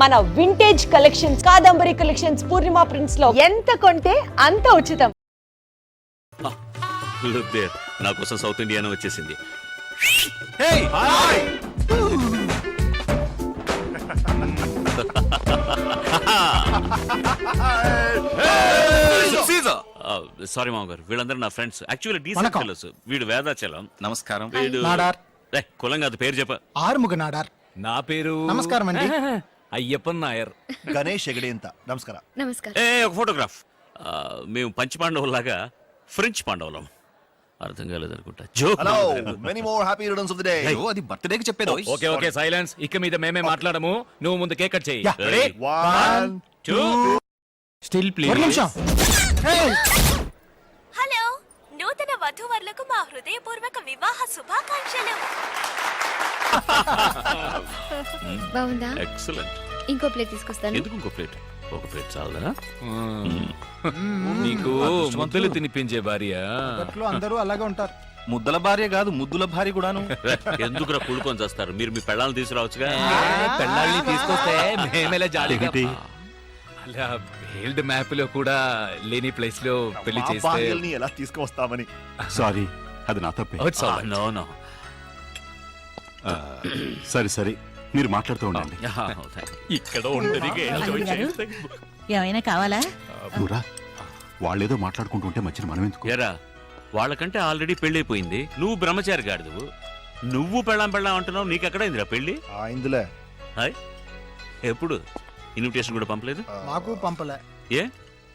మన vintage collections, Kadambari collections, పూర్ణిమ prints లో ఎంత కొంటే అంత ఉచితం. నా కోసం సౌత్ ఇండియానే వచ్చేసింది. సారీ మామగారు, వీళ్ళందరూ నా ఫ్రెండ్స్. Actually decent fellows. వీడు వేదాచలం. నమస్కారం. వీడు నాడార్. కులం కాదు, పేరు చెప్ప. ఆరుముగ నాడార్. నా పేరు నమస్కారం అండి. అయ్యప్పన్ నాయర్. గణేష్ ఎగడేంత. నమస్కారం. నమస్కారం. ఒక ఫోటోగ్రాఫ్. మేము పంచ పాండవులాగా ఫ్రెంచ్ పాండవులం. అర్థం కాలేదనుకుంటా. Hello, many more happy returns of the day. అది బర్త్డే కి చెప్పేది. Okay okay, silence. ఇక మీద మేమే మాట్లాడము. నువ్వు ముందు కేక్ కట్ చేయి. 1 2 స్టిల్ ఒక ప్లీజ్. నిమిషం. హలో, నూతన వధూవరులకు మా హృదయపూర్వక వివాహ శుభాకాంక్షలు. బాగుందా? ఎక్సలెంట్. ఇంకో ప్లేట్ తీసుకొస్తాను. ఎందుకు ఇంకో ప్లేట్? ఒక ప్లేట్ చాలదా? నీకు ముద్దలు తినిపించే భార్య. అప్పట్లో అందరూ అలాగే ఉంటారు. ముద్దల భార్య కాదు, ముద్దుల భార్య కూడాను. ఎందుకురా కుళ్ళుకొని చేస్తారు? మీరు మీ పెళ్ళాలను తీసుకురావచ్చుగా. పెళ్ళాల్ని తీసుకొస్తే మేమేలా జాలిగా. అలా హెల్డ్ మ్యాప్ లో కూడా లేని ప్లేస్ లో పెళ్లి చేస్తే భార్యల్ని ఎలా తీసుకువస్తామని. సారీ, అది నా తప్పే. No no. సరే సరే, మీరు మాట్లాడుతూ ఉండండి. ఇక్కడ ఉండదు. ఏమైనా కావాలా? నువ్వురా, వాళ్ళేదో మాట్లాడుకుంటుంటే మధ్యన మనం ఎందుకు? ఎరా, వాళ్ళకంటే ఆల్రెడీ పెళ్ళైపోయింది. నువ్వు బ్రహ్మచారి గాడిదు. నువ్వు పెళ్ళాం అంటున్నావు. నీకెక్కడ అయిందిరా పెళ్ళి? ఇందులే. హాయ్, ఎప్పుడు? ఇన్విటేషన్ కూడా పంపలేదు? మాకు పంపలే. ఏ,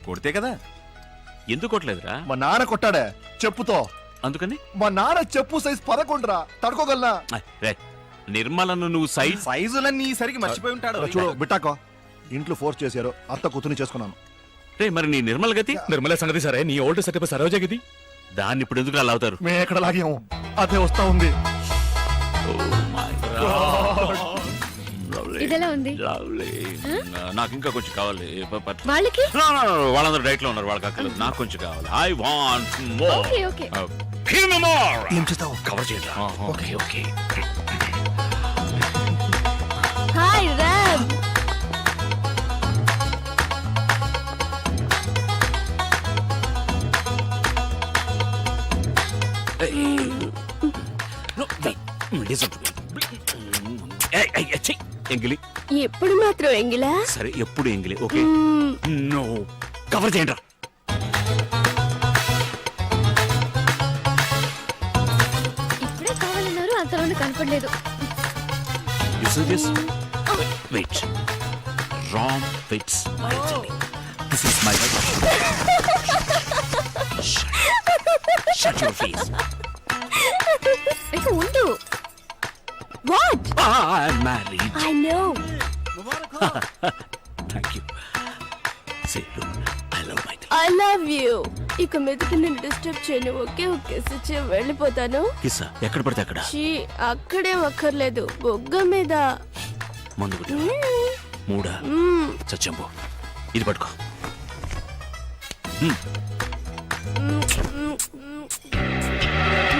కొడితే కదా. ఎందుకు కొట్టలేదురా? మా నాన్న కొట్టాడే చెప్పుతో. అందుకని మా నాన్న చెప్పు సైజ్ 11 రా. తడుకోగలనా? రే, నిర్మలను నువ్వు సైజులన్నీ సరికి మర్చిపోయి ఉంటాడు. చూడు బిట్టాకో, ఇంట్లో ఫోర్స్ చేశారు. అత్త కూతుని చేసుకున్నాను. రే, మరి నీ నిర్మల గతి? నిర్మల సంగతి సరే, నీ ఓల్డ్ సెటప్ సరోజ గది. దాన్ని ఇప్పుడు ఎందుకు అలా అవుతారు? మేము ఎక్కడ లాగాము, అదే వస్తా ఉంది. ఇదెలా ఉంది? నాకు ఇంకా కొంచెం కావాలి. వాళ్ళకి వాళ్ళందరూ డైట్ లో ఉన్నారు, వాళ్ళకి అక్కర్లేదు. నాకు కొంచెం కావాలి. I want more. Okay okay. Give me more. ఏం చేస్తావు? కవర్ చేయండి. Okay okay. హాయ్ రామ్. ఎంగిలి. ఎప్పుడు మాత్రం ఎంగిలా? సరే, ఎప్పుడు ఎంగిలి. ఓకే. నో, కవర్ చేయండి. ఇప్పుడే కావాలన్నారు, అంతలోనే కనపడలేదు. Wait. Rom fits my jelly. This is my Shut your face. ఇక ఉండు. What? I'm married. I know. Thank you. Say, look, I love my I love you. ఇక మీదకి నేను డిస్టర్బ్ చేయను. ఓకే ఓకే సిచ్చి వెళ్ళిపోతాను. కిస్సా ఎక్కడ పడితే అక్కడ. అక్కడే అక్కర్లేదు, బొగ్గ మీద. మందు మూడా చచ్చంబో. ఇది పట్టుకో.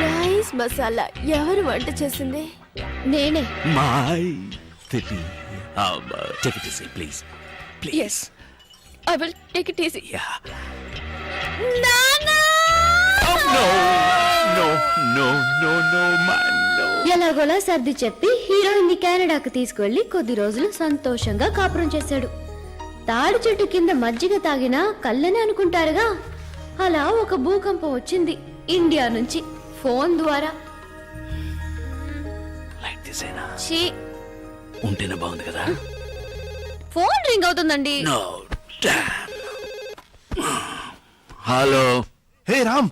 నైస్ మసాలా. ఎవరు వంట చేసింది? నేనే. మై తిప్పి. Take it easy, please. Please. Yes. I will take it easy. Yeah. Nana! No, no, no, no, no, man, no. ఎలాగోలా సర్ది చెప్పి హీరోయిన్ ని కెనడాకు తీసుకువెళ్లి కొద్ది రోజులు సంతోషంగా కాపురం చేశాడు. తాడి చెట్టు కింద మజ్జిగ తాగినా కళ్ళని అనుకుంటారుగా, అలా ఒక భూకంపం వచ్చింది ఇండియా నుంచి ఫోన్ ద్వారా. Like this, ఏనా? ఉంటేనే బాగుంది కదా. ఫోన్ రింగ్ అవుతుందండి. No, damn. హలో. హే రామ్,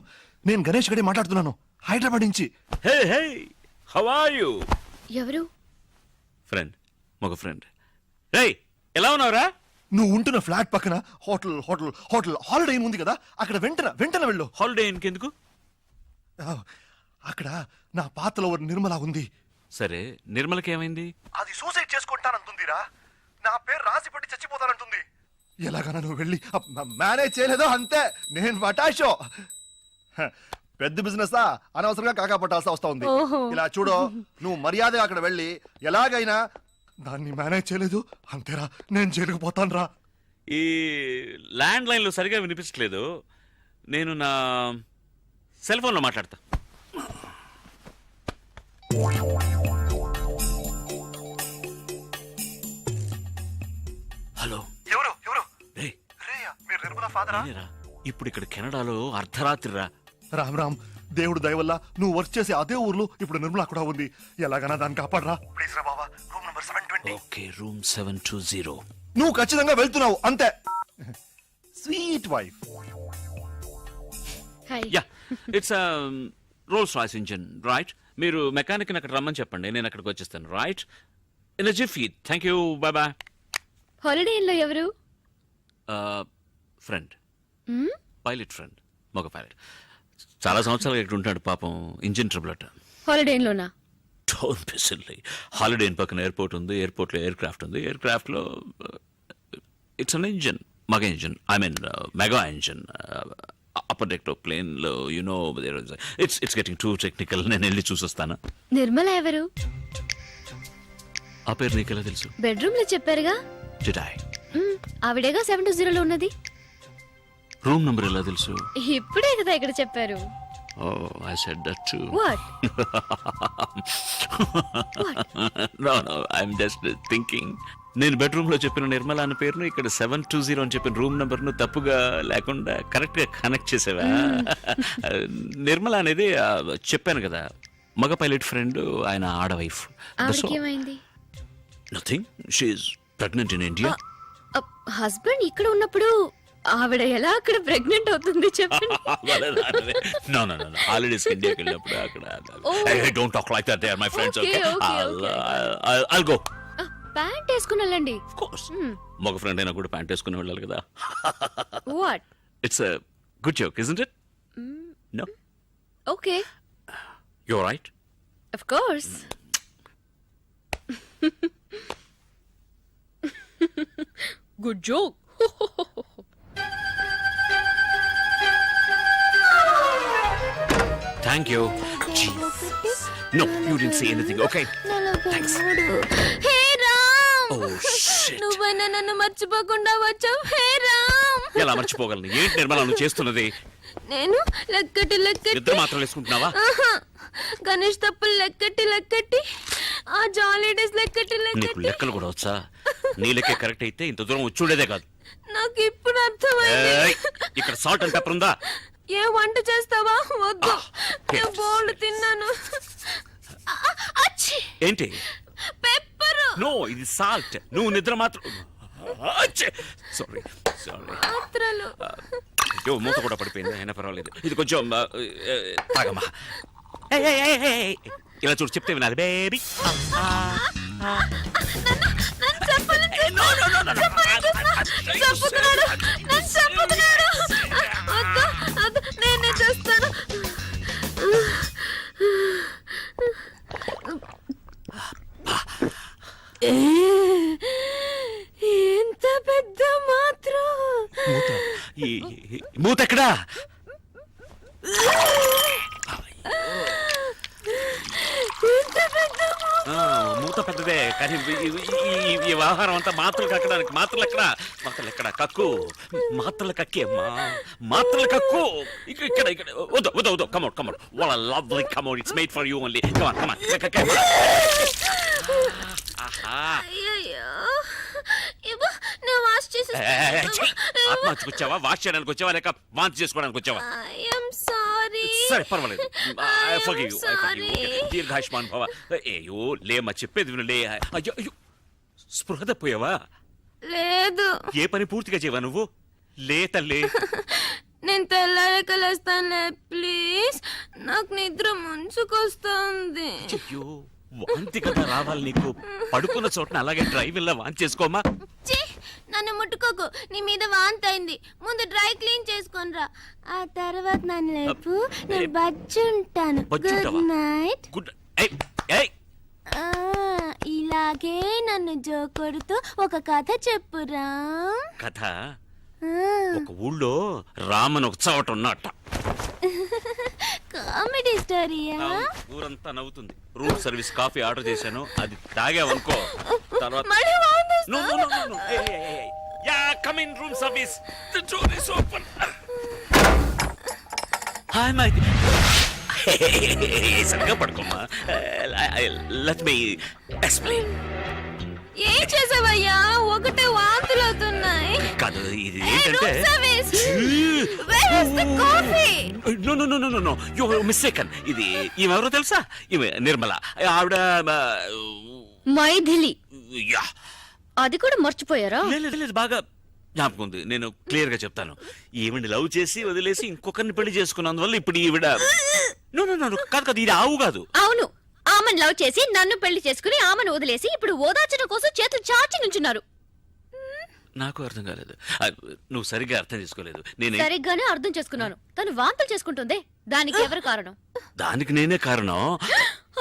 నేను గణేష్ గడి మాట్లాడుతున్నాను, హైదరాబాద్ నుంచి. హే హే, హౌ ఆర్ యు? ఎవరు? ఫ్రెండ్, మగ ఫ్రెండ్. రేయ్, ఎలా ఉన్నావురా? నువ్వు ఉంటున్న ఫ్లాట్ పక్కన hotel hotel hotel holiday in ఉంది కదా, అక్కడ వెంటనే వెళ్ళు. హాలిడే ఇంకెందుకు? అక్కడ నా పాతలో నిర్మల ఉంది. సరే, నిర్మలకి ఏమైంది? అది సూసైడ్ చేసుకుంటానంటుందిరా. నా పేరు రాసి పెట్టి చచ్చిపోతానంటుంది. ఎలాగైనా నువ్వు వెళ్ళి మేనేజ్ చేయలేదో అంతే, నేను పటాషో. పెద్ద బిజినెస్ అనవసరంగా కాకా పట్టాల్సి వస్తా ఉంది. ఇలా చూడు, నువ్వు మర్యాదగా అక్కడ వెళ్ళి ఎలాగైనా దాన్ని మేనేజ్ చేయలేదు అంతేరా నేను జైలుకు పోతాను రా. ఈ ల్యాండ్ లైన్లో సరిగా వినిపించట్లేదు. నేను నా సెల్ ఫోన్లో మాట్లాడతా. హలో. ఎవరు ఎవరు రేయ్, రేయా మీరు నిర్మల ఫాదరా? నేనేరా. ఇప్పుడు ఇక్కడ కెనడాలో అర్ధరాత్రి రా. రామ్ రామ్, దేవుడు దయ వల్ల నువ్వు వర్క్ చేసే అదే ఊర్లో ఇప్పుడు నిర్మల కూడా ఉంది. ఎలాగైనా దాన్ని కాపాడరా ప్లీజ్ రా బాబా. Room number 720. Okay, room 720. నువ్వు ఖచ్చితంగా వెళ్తున్నావు అంతే. Sweet wife. Hi. Yeah, it's Rolls Royce engine, right? మీరు మెకానిక్ని అక్కడ రమ్మని చెప్పండి, నేను అక్కడికి వచ్చేస్తాను, right? In jiffy. Thank you, bye bye. హాలిడేలో ఎవరు? Friend, hmm? పైలట్ ఫ్రెండ్, మగ పైలట్. చాలా సంవత్సరాలు ఇక్కడ ఉంటాడు పాపం, ఇంజిన్ ట్రబుల్ అట. హాలిడేలోనా? Don't be silly. హాలిడే పక్కన ఎయిర్పోర్ట్ ఉంది, ఎయిర్పోర్ట్లో ఎయిర్ క్రాఫ్ట్ ఉంది, ఎయిర్ క్రాఫ్ట్లో ఇట్స్ అన్ ఇంజిన్, మగ engine, I mean mega engine. Upper deck ప్లేన్లో you know it's getting too technical. నేను వెళ్ళి చూసొస్తాను. నిర్మల ఎవరు? ఆ పేరు నీకెలా తెలుసు? బెడ్రూమ్ లో చెప్పారుగా. Did I? ఆవిడేగా 720లో ఉన్నది. రూమ్ నంబర్ ఎలా తెలుసు? ఇప్పుడే కదా ఇక్కడ చెప్పారు. Oh, I said that too. What? No, I'm just thinking. నేను బెడ్రూమ్ లో చెప్పిన నిర్మల అనే పేరును ఇక్కడ 720 అని చెప్పిన రూమ్ నంబర్ ను తప్పుగా లేకుండా కరెక్ట్ గా కనెక్ట్ చేసేవా? నిర్మల అనేది చెప్పాను కదా, మగ పైలట్ ఫ్రెండ్, ఆయన ఆడ వైఫ్. ఆవిడకేమైంది? Nothing, she's pregnant in India. Husband ఇక్కడ ఉన్నప్పుడు ఆవిడ ఎలా అక్కడ ప్రెగ్నెంట్ అవుతుంది చెప్పండి. No. హాలిడేస్ ఇండియాకి వెళ్ళినప్పుడు అక్కడ. Don't talk like that, they are my friends, okay? I'll go. Pant వేసుకుని వెళ్ళండి. Of course. మగ ఫ్రెండ్ అయినా కూడా ప్యాంట్ వేసుకుని వెళ్ళాలి కదా. What? It's a good joke, isn't it? No? Okay, You're right. Of course. Good joke. Thank you. Jesus. No, you didn't say anything, okay? Thanks. Hey Ram, Oh, shit. నువ్వైనా నన్ను మర్చిపోకుండా వచ్చావు. హే రామ్, ఎలా మర్చిపోగలను? ఏంటి నిర్మల నువ్వు చేస్తున్నది? నేను లెక్కటి ఇద్దరు మాత్రం వేసుకుంటున్నావా? గణేష్ తప్పులు లెక్కటి ఆ జాలీ డేస్ లెక్కటి నీకు లెక్కలు కూడా వచ్చా? నీ లెక్క కరెక్ట్ అయితే ఇంత దూరం వచ్చుండేదే కాదు. నాకు ఇప్పుడు అర్థమైంది. ఏయ్, ఇక్కడ సాల్ట్ అండ్ పెప్పర్ ఉందా? ఏ వంట చేస్తావా? వద్దు, నేను బోల్డ్ తిన్నాను. ఏంటి? పెప్పర్. నో, ఇది సాల్ట్. నువ్వు నిద్ర మాత్రం. సారీ. మాత్రలు. అయ్యో, మూత కూడా పడిపోయింది, అయినా పర్వాలేదు. ఇది కొంచెం తాగమ్మా. ఇలా చూడు, చెప్తే వినాలి బేబీ. నేనే చేస్తాను. ఎంత పెద్ద మాత్రం. మూత ఎక్కడా? మూత పెద్దదే, కానీ ఈ వ్యవహారం అంతా మాత్రలు కక్కడానికి. మాత్రలు ఎక్కడ? కక్కు. మాత్రలు కక్కే, మాత్రలు కక్కు. ఇక్కడ వద్దు. Come out. What a lovely come out. It's made for you only. Come on. అయ్యయ్యో, ఇవ్వు, నేను వాష్ ఆత్మహత్యకు వచ్చావా? వాష్ చేయడానికి వచ్చావా, లేక వాంతి చేసుకోవడానికి వచ్చావా? I'm sorry. సరే, పర్వాలేదు. దీర్ఘాయుష్మాన్ భవ. అయ్యో లేమ్మా, చెప్పేది విను. లే. అయ్యో, స్పృహ తప్పోయావా? లేదు. ఏ పని పూర్తిగా చేయవా నువ్వు? లే తల్లి. నేను తెల్లారక లేస్తానులే, ప్లీజ్. నాకు నిద్ర ముంచుకొస్తుంది. అయ్యో, వాంతి కదా రావాలి నీకు. పడుకున్న చోటన అలాగే డ్రైవింగ్ లా వాంతి చేసుకోమా. నన్ను ముట్టుకోకు, నీ మీద వాంతి అయింది. ముందు డ్రై క్లీన్ చేసుకొనిరా, ఆ తర్వాత నన్ను లేపు. నేను బజ్జుంటాను. Good night. గుడ్. ఇలాగే నన్ను జోకొడుతూ ఒక కథ చెప్పురా. కథ? ఒక ఊళ్ళో రామన్ ఒక చోట ఉన్నట్ట. కామెడీ స్టోరీయా? ఊరంతా నవ్వుతుంది. రూమ్ సర్వీస్ కాఫీ ఆర్డర్ చేశాను, అది తాగావనుకో తర్వాత మళ్ళీ వాంతొస్తుందా? No, no, no, no, no. Hey, hey, hey. Yeah, come in, room service. The door is open. Hi, my. సరిగ్గా పడుకోమ్మా. Let me explain. ఏం చేసావయ్యా? ఒకటే వాంతులు అవుతున్నాయి. కాదు ఇది Hey, ఏంటంటే room service. Where is the coffee? No no no no no you mistaken. ఇది ఈమె ఎవరో తెలుసా? ఈమె నిర్మల. ఆవిడ మైథిలి. యా అది కూడా మర్చిపోయారా? లేదు బాగా జ్ఞాపకం ఉంది. నేను క్లియర్ గా చెప్తాను. ఈవిడ లవ్ చేసి వదిలేసి ఇంకొకరిని పెళ్లి చేసుకున్నందువల్ల ఇప్పుడు ఈవిడ నో నో నో కాదు ఇది ఆవు కాదు. అవును, ఆమెను లవ్ చేసి నన్ను పెళ్లి చేసుకుని ఆమెను వదిలేసి ఇప్పుడు ఓదార్చడం కోసం చేతులు చాచి నుంచున్నారు. నాకు అర్థం కాలేదు. నువ్వు సరిగ్గా అర్థం చేసుకోలేదు. నేను సరిగ్గానే అర్థం చేసుకున్నాను. తను వాంతులు చేసుకుంటుంది. దానికి ఎవరు కారణం? దానికి నేనే కారణం.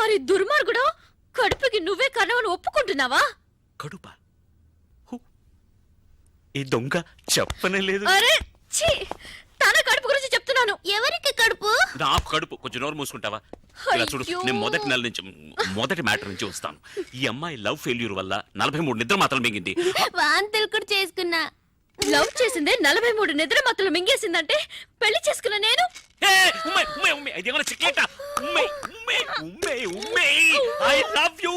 అరే దుర్మార్గుడు, కడుపుకి నువ్వే కారణం అని ఒప్పుకుంటున్నావా? కడుప ఈ దొంగ చెప్పనే లేదు. అరే ఛీ, తన కడుపు గురించి చెప్తున్నాను. ఎవరికి కడుపు? నాకు కడుపు. కొంచెం నోరు మూసుకుంటావా? ఇలా చూడు, అయ్యో. నేను మొదటి నెల నుంచి మొదటి మ్యాటర్ నుంచి వస్తాను. ఈ అమ్మాయి లవ్ ఫెయిల్యూర్ వల్ల 43 నిద్ర మాత్రం మింగింది. వాంతులు కూడా చేసుకున్నా. లవ్ చేసిందే 43 నిద్ర మత్తులు మింగేసిందంటే పెళ్లి చేసుకున్న నేను ఇది ఏమైనా చిక్లేట? I love you.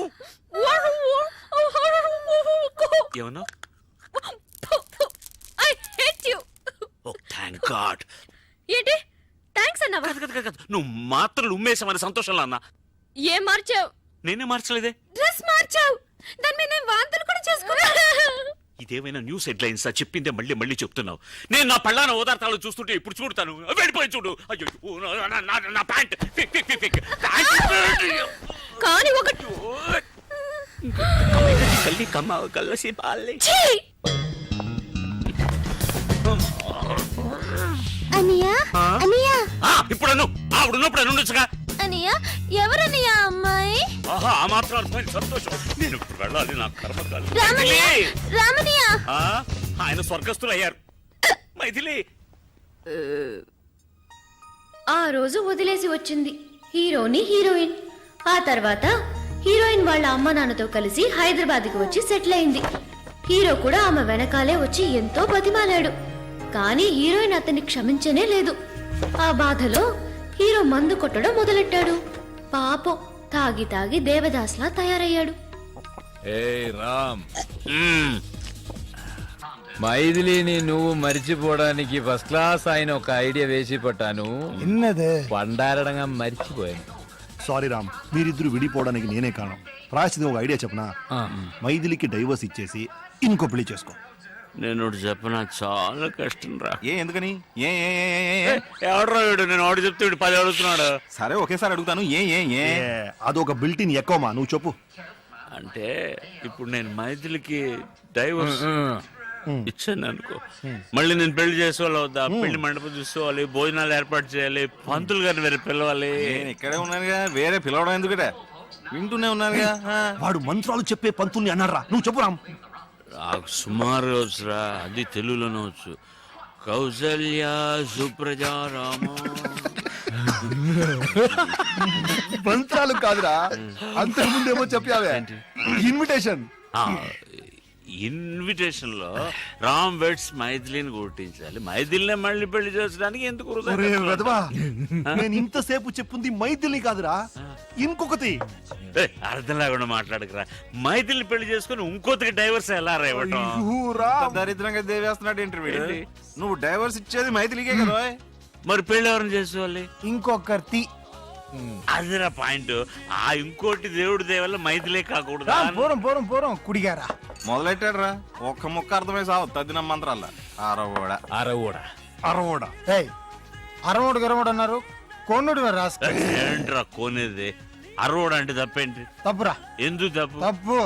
ఏమన్నా? I hate you. Oh thank God. ఏంటి థాంక్స్ అన్నావా? నువ్వు మాత్రలు ఉమ్మేసామని సంతోషంలో అన్నా. ఏం మార్చావు? నేనే మార్చలేదే. డ్రెస్ మార్చావు. దాని మీద నేను వాంతులు కూడా చేసుకున్నా. ఇదేమైనా న్యూస్ హెడ్లైన్స్ చెప్పిందే మళ్ళీ మళ్ళీ చెప్తున్నావు. నేను నా పళ్ళాన ఓదార్తాలు చూస్తుంటే ఇప్పుడు చూడతాను. వెళ్ళిపోయి చూడు. అయ్యో నా ప్యాంట్ కానీ ఒకటి కల్లి కమ్మ కల్లసి పాలి. ఛీ! అనియా అనియా ఇప్పుడు ఆవిడున్నప్పుడు అని ఉండొచ్చుగా. అనియా ఎవరనియా అమ్మాయి? ఆహా ఆ మాత్రం అర్థమైంది. సంతోషం. నేను ఇప్పుడు వెళ్ళాలి. నా కర్మకాలి. రామనియా రామనియా ఆయన స్వర్గస్థులు అయ్యారు. మైథిలి ఆ రోజు వదిలేసి వచ్చింది హీరోని హీరోయిన్. ఆ తర్వాత హీరోయిన్ వాళ్ళ అమ్మ నాన్నతో కలిసి హైదరాబాద్కి వచ్చి సెటిల్ అయింది. హీరో కూడా ఆమె వెనకాలే వచ్చి ఎంతో బతిమాలాడు. కానీ హీరోయిన్ అతన్ని క్షమించనే లేదు. ఆ బాధలో హీరో మందు కొట్టడం మొదలెట్టాడు. పాపం తాగి తాగి దేవదాస్లా తయారయ్యాడు. ఏ రామ్, మైథిలిని నువ్వు మర్చిపోవడానికి ఫస్ట్ క్లాస్ ఆయన ఒక ఐడియా వేసి పట్టాను. ఇన్నదే పండారడంగా మర్చిపోయాను. సారీ రామ్, మీరిద్దరు విడిపోవడానికి నేనే కారణం. రాసిది ఒక ఐడియా చెప్పనా? మైథిలికి డైవర్స్ ఇచ్చేసి ఇంకో పెళ్లి చేసుకో. నేను చెప్పనా, చాలా కష్టం రా. ఎందుకని? ఎవడరా వీడు? నేను ఆడు చెప్తే వీడు 10 అడుగుతున్నాడు. సరే ఒకేసారి అడుగుతాను. అదొక బిల్టిన్ ఎక్కువమా, నువ్వు చెప్పు. అంటే ఇప్పుడు నేను మైథిలికి డైవర్స్ ఇచ్చాను అనుకో, మళ్ళీ నేను పెళ్లి చేసుకోవాలి వద్దా? పెళ్లి మండపం చూసుకోవాలి, భోజనాలు ఏర్పాటు చేయాలి, పంతులు గారిని వేరే పిలవాలి. నేను ఇక్కడే ఉన్నానుగా, వేరే పిలవడం ఎందుకట? వింటూనే ఉన్నానుగా. వాడు మంత్రాలు చెప్పే పంతుల్ని అన్నారా? నువ్వు చెప్పు రామ్. నాకు సుమారు వచ్చురా, అది తెలుగులోనే వచ్చు. కౌసల్య సుప్రజా రామ. మంత్రాలు కాదురా, అంతకుముందేమో చెప్పావే ఇన్విటేషన్. ఇన్విటేషన్ లో రామ్ వెడ్స్ మైథిలిని కొట్టించాలి. మైథిలినే మళ్ళీ పెళ్లి చేసడానికి ఎందుకు వృధా? నేను ఇంతసేపు చెప్పుంది మైథిలి కాదురా, ఇంకొకటి. అర్థం లేకుండా మాట్లాడకరా. మైథిలిని పెళ్లి చేసుకుని ఇంకోతికి డైవర్స్ ఎలా రేవటం? దరిద్రంగా దేవేస్తున్నాడు ఇంటర్వ్యూ. నువ్వు డైవర్స్ ఇచ్చేది మైథిలికే కదా. మరి పెళ్లి ఎవరిని చేసుకోవాలి? ఇంకొకటి. అదిరా పాయింట్. ఆ ఇంకోటి దేవుడి దేవల్ల మైథిలే కాకూడదు. పూరం కుడిగారా మొదలెట్టాడు రా. ఒక్క ముక్క అర్థమై సావు తద్దిన మంత్రాల. అరవోడా అరవోడు గరవోడు అన్నారు. కోనుడు రాస్తా. ఏంట్రా కోనేది? అరవోడు అంటే తప్పేంటి? తప్పురా. ఎందుకు తప్పు? తప్పు.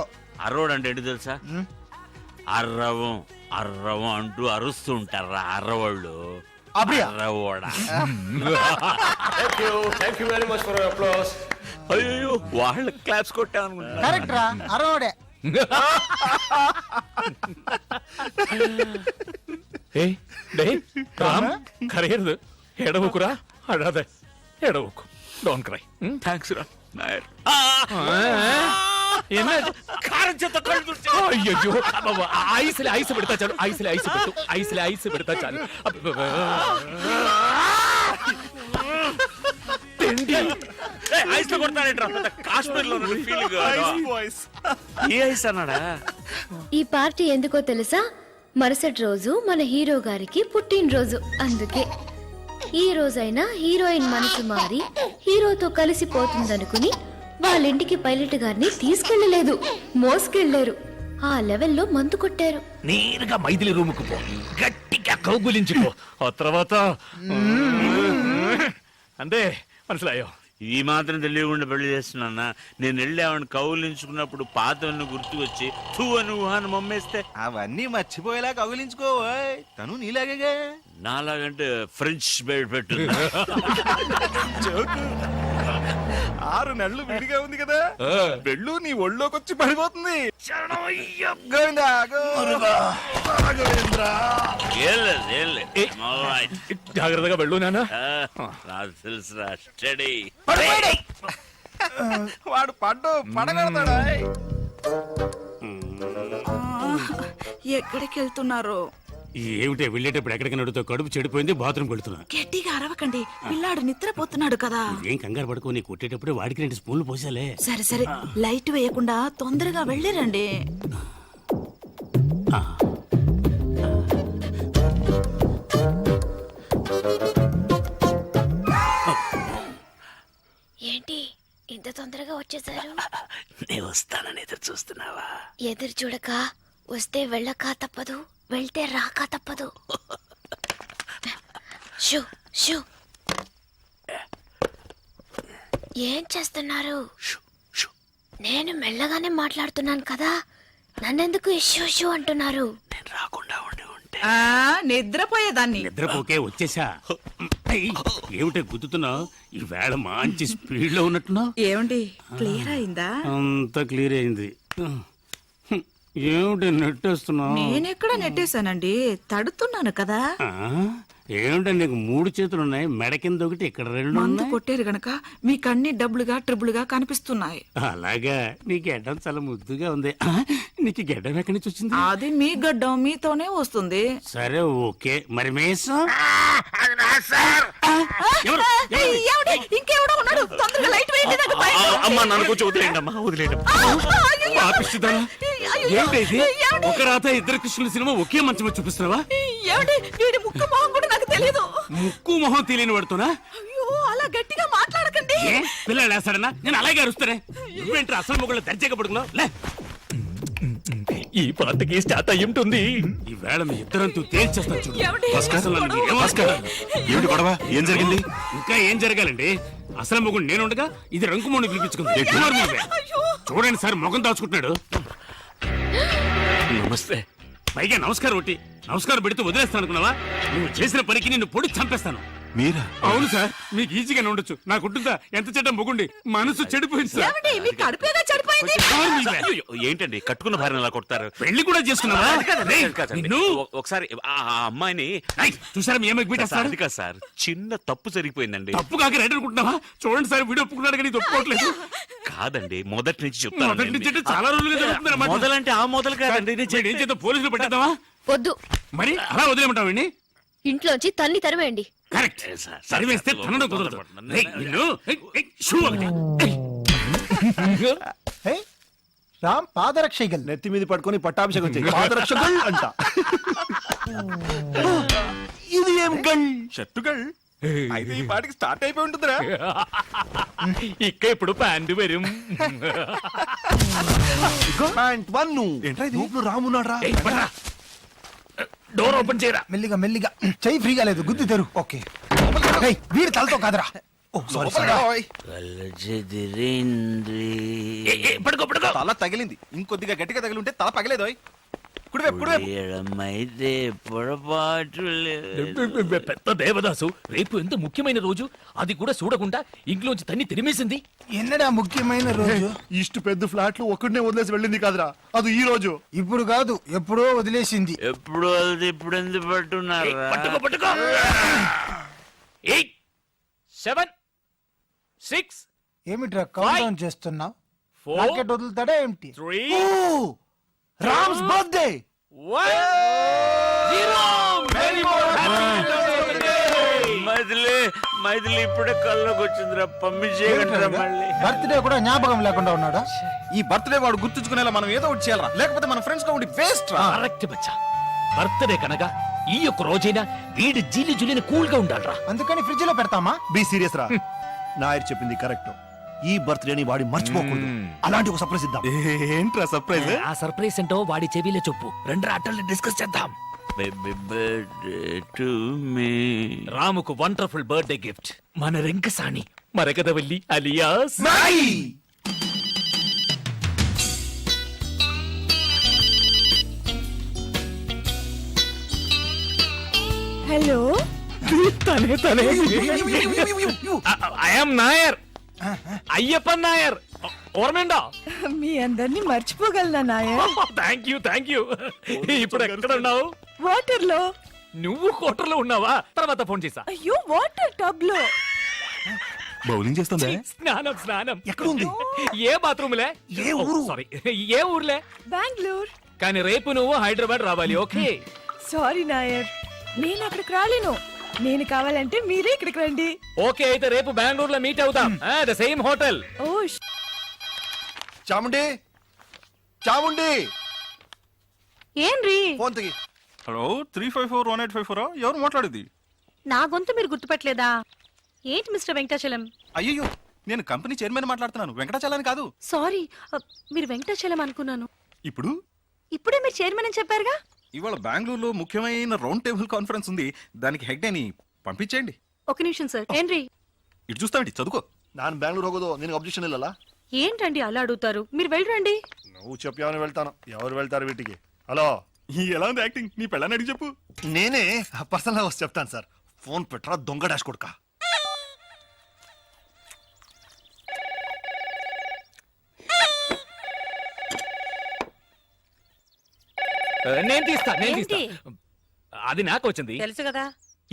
అరవోడు అంటే ఏంటి తెలుసా? అర్రవం అర్రవం అంటూ అరుస్తూ ఉంటారా అర్రవాళ్ళు. అర్రవోడా. అయ్యో వాళ్ళ క్లాప్స్ కొట్టా అనుకుంటా. కరెక్ట్ రా, అరవోడే. కరియర్దు ఎడవకురా. అదే ఎడవకు, డోంట్ క్రై. థ్యాంక్స్ రా నాయర్. కారం చేత అయ్యో ఐస్లే ఐస్ పెడతా చాలు, ఐస్లే ఐస్ పెట్టు, ఐస్లే ఐస్ పెడతా చాలు. ఐస్ లో కొడతానేట్రా, కాశ్మీర్ లో ఫీలింగ్. ఏ ఐస్ అన్నాడా? ఈ పార్టీ ఎందుకో తెలుసా? మరుసటి రోజు మన హీరో గారికి పుట్టినరోజు. అందుకే ఈ రోజైనా హీరోయిన్ మనసు మారి హీరోతో కలిసిపోతుందనుకుని వాళ్ళ ఇంటికి పైలట్ గారిని తీసుకెళ్లలేదు, మోసుకెళ్లారు. ఆ లెవెల్లో మందు కొట్టారు. నేరుగా మైథిలి రూముకు పో, గట్టిగా కౌగులించుకో, ఆ తర్వాత అంతే మనసులాయో. ఈ మాత్రం తెలియకుండా పెళ్లి చేస్తున్నా. నేను వెళ్ళి ఆవిడ కౌలించుకున్నప్పుడు పాతవన్నీ గుర్తుకొచ్చి తూ అని ఊహాన్ని మమ్మేస్తే అవన్నీ మర్చిపోయేలా కౌగిలించుకో. తను నీలాగే నాలాగంటే ఫ్రెంచ్ బెడ్ పెట్టు. 6 నెలలు విడిగా ఉంది కదా, పెళ్ళు నీ ఒళ్ళోకి వచ్చి పడిపోతుంది. గోవిందా, గోవిందా. జాగ్రత్తగా వెళ్ళు నాన్న. నాకు తెలుసురా, స్టడీ. వాడు పడగడతాడా? ఎక్కడికి వెళ్తున్నారు? ఏమిటే వెళ్ళేటప్పుడు ఎక్కడికి నడుతో కడుపు చెడిపోయింది, బాత్రూమ్ వెళ్తున్నా. గట్టిగా అరవకండి, పిల్లాడు నిద్రపోతున్నాడు కదా. ఏం కంగారు పడుకో, నీ కొట్టేటప్పుడు వాడికి 2 స్పూన్లు పోసాలే. సరే సరే, లైట్ వేయకుండా తొందరగా వెళ్ళిరండి. ఏంటి ఇంత తొందరగా వచ్చేసారు? నేను వస్తానని ఎదురు చూస్తున్నావా? ఎదురు చూడక వస్తే వెళ్ళక తప్పదు, వెళ్తే రాక తప్పదు. Shoe shoe. ఏం చేస్తున్నారు? నేను మెల్లగానే మాట్లాడుతున్నాను కదా, నన్నెందుకు షూ షూ అంటున్నారు? నేను రాకుండా ఉండి ఉంటే నిద్రపోయేదాన్ని. నిద్రపోకే వచ్చేసా. ఏమిటే గుద్దుతున్నావు? ఈ వేళ మంచి స్పీడ్ లో ఉన్నట్టున్నావు. ఏమండి, క్లియర్ అయిందా? అంతా క్లియర్ అయింది. ఏమిటి నెట్టేస్తున్నావు? నేనెక్కడ నెట్టేశానండి, తడుతున్నాను కదా. ఏమిటో నీకు 3 చేతులున్నాయి, మెడ కింద ఒకటి, ఇక్కడ 2 మందు ఉన్నాయి. కొట్టారు గనక మీకు అన్ని డబ్బులుగా ట్రిబులుగా కనిపిస్తున్నాయి. అలాగా? నీ గెడ్డం చాలా ముద్దుగా ఉంది. నీకు గెడ్డం ఎక్కడి నుంచి వచ్చింది? అది మీ గడ్డం మీతోనే వస్తుంది. సరే ఓకే, మరి మేసం ఇంకెవడో ఉన్నాడు, తొందరగా లైట్ వేయండి. నాకు భయం. అమ్మా నన్ను కొంచెం వదిలేయండి అమ్మా, వదిలేయండి. ఏంటి ఒక రాత 2 కృష్ణుల సినిమా ఒకే మంచం మీద చూపిస్తున్నావా? ఏమండి, వీడి ముక్కు మొహం కూడా నాకు తెలియదు. ముక్కు మొహం తెలియని పడుతున్నా? అయ్యో, అలా గట్టిగా మాట్లాడకండి. పిల్లలు వేస్తాడన్నా, నేను అలాగే అరుస్తానే. నువ్వేంటి అసలు మొగుళ్ళు దర్జాగా పడుకున్నావు? లే, ఈ పాటకి స్టార్ట్ అయ్యుంటుంది. ఈ వేళ మీ ఇద్దరంతూ తేల్చేస్తాను చూడు. ఏమండి? అసలు నన్ను ఏం ఏమిటి గొడవ? ఏం జరిగింది? ఇంకా ఏం జరగాలండి? అసలు మొగుడు నేనుండగా ఇది రంకుమోని పిలిపించుకుంది. చూడండి సార్, మొగం దాచుకుంటున్నాడు. నమస్తే. పైగా నమస్కారం ఒకటి, నమస్కారం పెడితే వదిలేస్తాను అనుకున్నావా? నువ్వు చేసిన పనికి నిన్ను పొడి చంపేస్తాను. మీరా? అవును సార్, మీకు ఈజీగానే ఉండొచ్చు. నాకుంటుందా ఎంత చెడ్డ మొగుండి, మనసు చెడిపోయింది సార్. ఏమండి, మీ కడుపేగా చెడిపోయింది. అయ్యో, ఏంటండి కట్టుకున్న భార్యను అలా కొడతారు? పెళ్లి కూడా చేసుకున్నావా? నిన్ను ఒకసారి ఆ అమ్మాయిని చూసారా మీ అమ్మాయికి పెట్టేస్తారు. అది కాదు సార్, చిన్న తప్పు జరిగిపోయిందండి. తప్పు కాక రైట్ అనుకుంటున్నావా? చూడండి సార్, వీడియో ఒప్పుకున్నాడు కానీ ఇది ఒప్పుకోవట్లేదు. కాదండి, మొదటి నుంచి మొదటి నుంచి చెప్తాను. అంటే చాలా రోజులుగా జరుగుతుంది అన్నమాట. మొదలంటే ఆ మొదలు కాదండి. వీడు ఏం చేద్దాం, పోలీసులు పెట్టేద్దామా? వద్దు, మరి అలా వదిలేమంటావు వీడిని? ఇంట్లోంచి తన్ని తరివేయండి. కరెక్ట్, సరివేస్తే తనడం కుదరదు. రేయ్, నిన్ను, షూ ఒకటి. హే, రామ్ పాదరక్షగల్. నెత్తి మీద పట్టుకొని పట్టాభిషేకం చేయి. పాదరక్షకుల్ అంట. ఇది ఏం గల్? షర్టుగల్. అయితే ఈ పాటికి స్టార్ట్ అయిపోయి ఉంటుందిరా. ఇక్క ఇప్పుడు ప్యాంటు వരും. ప్యాంట్ 1. ఏంట్రా ఇది? లోపల రామున్నాడ్రా. డోర్ ఓపెన్ చేయరా. మెల్లిగా మెల్లిగా, చెయ్యి ఫ్రీగా లేదు, గుద్ది తెరు. ఓకే. హేయ్, వీడి తలతో కాదురా. ఓ సారీ సారీ. పడుకో పడుకో. తల తగిలింది, ఇంకొద్దిగా గట్టిగా తగిలి ఉంటే తల పగలేదోయ్. అయితే పొరపాటు పెద్ద దేవదాసు, రేపు ఎంత ముఖ్యమైన రోజు, అది కూడా చూడకుండా ఇంట్లోంచి తన్ని తిరిమేసింది. ఎన్నడా ముఖ్యమైన రోజు? ఇష్ట పెద్ద ఫ్లాట్లు ఒక్కడనే వదిలేసి వెళ్ళింది కాదురా, అది ఈ రోజు. ఇప్పుడు కాదు, ఎప్పుడో వదిలేసింది. ఎప్పుడు అది ఇప్పుడు ఎందుకు పట్టున్నారు? పట్టుకో పట్టుకో. ఏయ్, 7 6 ఏమిట్రా కౌంట్ డౌన్ చేస్తున్నావు? 4 రాకెట్ వదులుతాడా ఏమిటి? 3 రామ్స్ బర్త్డే 1 0 వెరీ మైథిలి మైథిలి ఇప్పుడే కల్లోకి వచ్చిందిరా పంపించేయగలరా మళ్ళీ బర్త్డే కూడా జ్ఞాపకం లేకుండా ఉన్నాడా? ఈ బర్త్డే వాడు గుర్తుంచుకునేలా మనం ఏదో ఒకటి చేయాలరా, లేకపోతే మన ఫ్రెండ్స్ గా ఉండి వేస్ట్ రా. కరెక్ట్ బచ్చా. బర్త్డే కనుక ఈ యొక్క రోజైనా వీడి జీలి జులిని కూల్ గా ఉండాలరా. అందుకని ఫ్రిడ్జ్ లో పెడతామా? బీ సీరియస్ రా. నాయర్ చెప్పింది కరెక్ట్. ఈ బర్త్డేని వాడి మర్చిపోకూడదు. అలాంటి ఒక సర్ప్రైజ్ ఇద్దాం. ఏంట్రా సర్ప్రైజ్? ఆ సర్ప్రైజ్ ఏంటో వాడి చెవిలో చెప్పు. రెండు ఆటల్ని డిస్కస్ చేద్దాం. బేబీ బర్త్డే టు మీ రాముకు వండర్ఫుల్ బర్త్డే గిఫ్ట్ మన రింకసాణి మరగదవల్లి అలియాస్ హలో తనే తనే ఐఎమ్ నాయర్ అయ్యప్పన్ నాయర్ ఓర్మేండా. మీ అందరినీ మర్చిపోగలనా నాయర్? థ్యాంక్ యూ ఇప్పుడు ఎక్కడ ఉన్నావు? వాటర్ లో. నువ్వు కోటర్లో ఉన్నావా? తర్వాత ఫోన్ చేసా. అయ్యో వాటర్ టబ్ లో. బౌలింగ్ చేస్తుందా? స్నానం ఎక్కడ ఉంది? ఏ బాత్రూమ్లే? ఏ ఊరు? సారీ ఏ ఊర్లే? బెంగళూరు. కానీ రేపు నువ్వు హైదరాబాద్ రావాలి. ఓకే సారీ నాయర్, నేను అక్కడికి రాలేను. నేను కావాలంటే మీరే ఇక్కడికి రండి. ఓకే అయితే రేపు బెంగళూరులో మీట్ అవుతాం. The same hotel. Oh Chamundi Chamundi ఏంరి? ఫోన్ తెగి. హలో 3541854 ఎవరు మాట్లాడేది? నా గొంతు మీరు గుర్తుపట్టలేదా? ఏంటి మిస్టర్ వెంకటాచలం? అయ్యో నేను కంపెనీ చైర్మన్ మాట్లాడుతున్నాను, వెంకటాచలాని కాదు. సారీ, మీరు వెంకటాచలం అనుకున్నాను. ఇప్పుడు ఇప్పుడే మీరు చైర్మన్ అని చెప్పారుగా. ఇవాళ బెంగళూరులో ముఖ్యమైన రౌండ్ టేబుల్ కాన్ఫరెన్స్ ఉంది, దానికి హెడ్ అని పంపించేయండి. ఒక నిమిషం సార్. ఏంరి? ఇటు చూస్తామండి, చదువుకో. ನಾನು ಬ್ಯಾಂಗ್ಳೂರ್ ಹೋಗೋದು ನಿನಗೆ ಅಬ್ಜೆಕ್ಷನ್ ಇಲ್ಲಲ್ಲ? ఏంటండి అలా అడుగుతారు? మీరు వెళ్ళరండి. నువ్వు చెప్పావని వెళ్తాను. ఎవరు వెళ్తారు వీటికి? హలో, ఎలా ఉంది యాక్టింగ్? నీ పెళ్ళని అడిగి చెప్పు. నేనే పర్సనల్ వచ్చి చెప్తాను సార్. ఫోన్ పెట్టరా దొంగ డాష్ కొడుక. నేను తీస్తా. ఏంటి? అది నాకు వచ్చింది. తెలుసు కదా,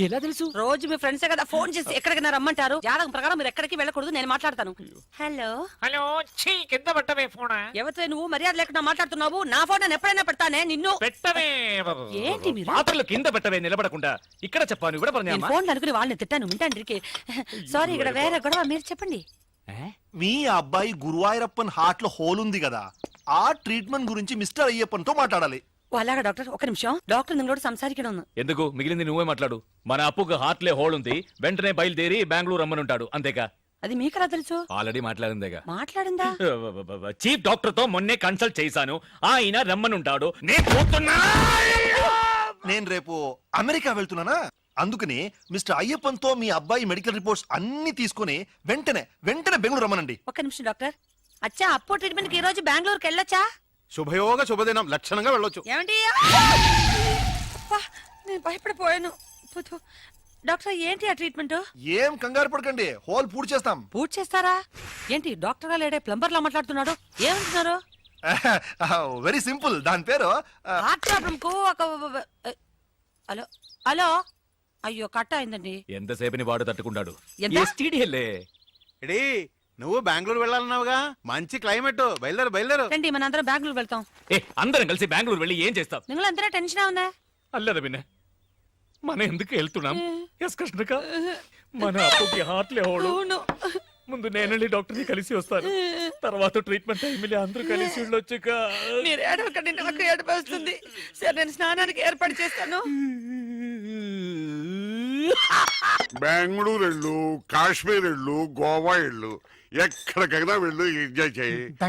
ఎలా తెలుసు? రోజు మీ ఫ్రెండ్సే కదా ఫోన్ చేసి ఎక్కడికైనా రమ్మంటారు. జాతకం ప్రకారం మీరు ఎక్కడికి వెళ్ళకూడదు, నేను మాట్లాడతాను. హలో హలో కింద పెట్టవే ఫోన్. ఎవరితో నువ్వు మర్యాద లేకుండా మాట్లాడుతున్నావు? నా ఫోన్ నేను ఎప్పుడైనా పెడతానే నిన్ను. పెట్టవే. ఏంటి మీరు? పాత్రలు కింద పెట్టవే నిలబడకుండా. ఇక్కడ చెప్పాను కూడా నేను ఫోన్ అనుకుని వాళ్ళని తిట్టాను. వింటాండ్రికి సారీ, ఇక్కడ వేరే గొడవ. మీరు చెప్పండి. మీ అబ్బాయి గురువాయూరప్పన్ హార్ట్ లో హోల్ ఉంది కదా, ఆ ట్రీట్మెంట్ గురించి మిస్టర్ అయ్యప్పన్తో మాట్లాడాలి. ఓ, అలాగా డాక్టర్, ఒక నిమిషం. డాక్టర్ నిങ്ങളోട് సంസാരിക്കണം. ఎందుకు? మిగిలింది నువ్వే మాట్లాడు. మన అప్పుకు హార్ట్లే హోల్ ఉంది, వెంటనే బయలుదేరి బెంగళూరు రమ్మనుంటాడు. అంతేగా? అది మీకెలా తెలుసు? ఆల్రెడీ మాట్లాడిందేగా. మాట్లాడిందా? చీఫ్ డాక్టర్ తో మొన్నే కన్సల్ట్ చేశాను, ఆయన రమ్మనుంటాడు. నేను పోతున్నా. నేను రేపు అమెరికా వెళ్తున్నానా, అందుకని మిస్టర్ అయ్యప్పన్తో మీ అబ్బాయి మెడికల్ రిపోర్ట్స్ అన్ని తీసుకుని వెంటనే బెంగళూరు రమ్మనండి. ఒక నిమిషం డాక్టర్. అచ్చా, అప్పో ట్రీట్మెంట్ కి ఈ రోజు బెంగళూరుకి వెళ్ళొచ్చా? శుభయోగ శుభదినం, లక్షణంగా వెళ్ళొచ్చు. ఏమండి? నేను భయపడిపోయాను. డాక్టర్ ఏంటి ఆ ట్రీట్మెంట్? ఏం కంగారు పడకండి, హోల్ పూర్తి చేస్తాం. పూర్తి చేస్తారా? ఏంటి డాక్టర్ గా లేడే ప్లంబర్ లా మాట్లాడుతున్నాడు? ఏమంటున్నారు? వెరీ సింపుల్, దాని పేరు హార్ట్ ప్రాబ్లం కు ఒక హలో హలో. అయ్యో, కట్ అయిందండి. ఎంతసేపని వాడు తట్టుకుంటాడు. ఎంత? STD ఎడీ నువ్వు బెంగళూరు వెళ్ళాలన్నావుగా, మంచి క్లైమేట్, బయలుదేరు. రండి, మన అందరం బెంగళూరు వెళ్తాం. అందరం కలిసి బెంగళూరు వెళ్ళి ఏం చేస్తాం? നിങ്ങൾ എന്തിനാ ടെൻഷൻ ആവുന്നേ? అల్లరా విన్న, మనం ఎందుకు వెళ్తున్నాం? ఎస్ కృష్ణక, మన అప్పుకి హార్ట్లే హోడు. ముందు నేనండి డాక్టర్ని కలిసి వస్తాను, తర్వాత ట్రీట్మెంట్ టైంలో అందరూ కలిసి వెళ్ళొచ్చుక. మీరు ఏడవకండి, నాకు ఏడుపు వస్తుంది. సరే, నేను స్నానానికి ఏర్పాటు చేస్తాను. బెంగళూరు వెళ్ళు, కాశ్మీర్ వెళ్ళు, గోవా వెళ్ళు, ఎక్కడికైనా వెళ్ళు, ఎంజాయ్ చేయి.